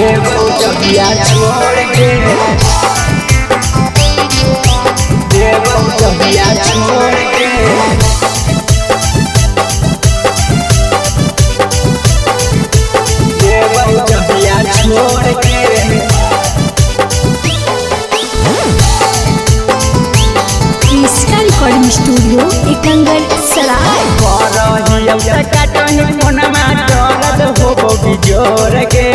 देवो जहिया छोड़ के, देवो जहिया छोड़ के, देवो जहिया छोड़ के। इसका रिकॉर्डिंग स्टूडियो एकंगर सराय। जोर के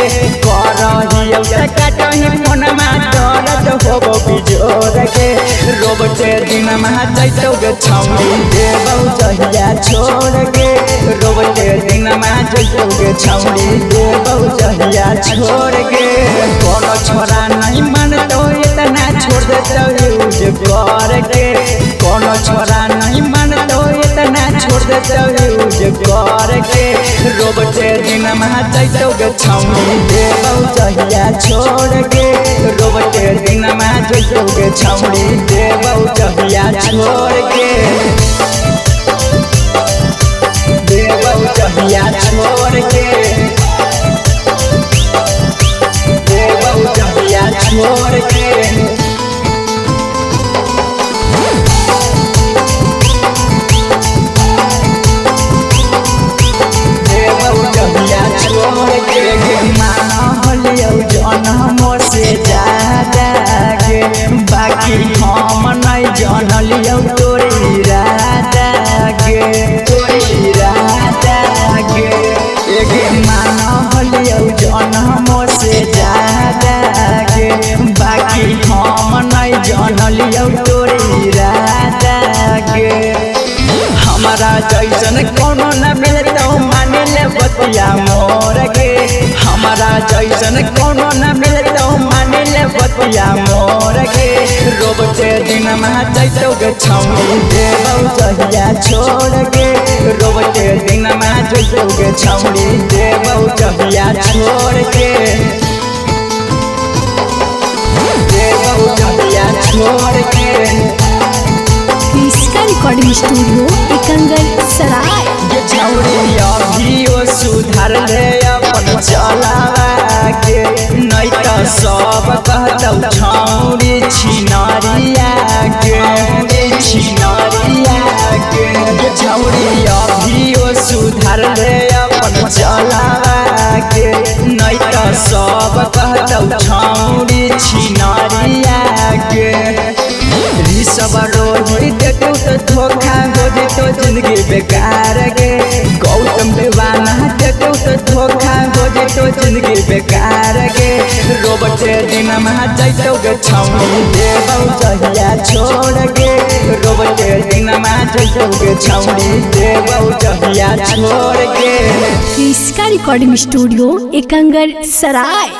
जोर के रोबटे दिन जैतो गे छौड़ी देवो जहिया छोड़ के, रोबटे दिन जैतो गे छौड़ी देवो जहिया छोड़ के। कोनो छोरा नहीं मानतो इतना छोड़ देतो यूज कर के, कोनो छोरा नहीं मानतो इतना छोड़ देतो यूज कर के। रोबटे दिन जैतो गे छौड़ी देवो जहिया छोड़ के, रोबटे दिन जैतो गे छौड़ी देवो जहिया छोड़ के, देवो जहिया छोड़ के, देवो जहिया छोड़ के। जनमो से ज्यादा के बाकी हम नहीं जानलियो तोरी इरादा के, तोरी इरादा के। एक मानलियो जनमो से ज्यादा के बाकी हम नहीं जानलियो तोरी इरादा के। हमारा जैसन कोनो न मिलतो माने ले बतिया मोर के, हमारा जैसन कोनो न मिलतो माने ले बतिया मोर के। रोबटे दिन जैतो गे छौड़ी देवो जहिया छोड़ के, रोबटे दिन जैतो गे छौड़ी देवो जहिया छोड़ के, देवो जहिया छोड़ के। इसका रिकॉर्डिंग स्टूडियो एकंगर सराय। छौड़ी अभियो सुधार ले अपन चलावा के, नहीं तो सब कहतौ छौड़ी छिनारिया के, छिनारिया के। छौड़ी अभियो सुधार ले अपन चलावा के, नहीं तो सब कहतौ छौड़ी छिनारिया के। सब रोही देखो तो धोखा हो जेतो जिंदगी बेकार गे, गौतम दीवाना देखो तो धोखा हो जेतो जिंदगी बेकार गे। रोबटे दिन जैतो गे छौड़ी देवो जहिया छोड़ के, रोबटे दिन जैतो गे छौड़ी देवो जहिया छोड़ के। इसका रिकॉर्डिंग स्टूडियो एकंगर सराय।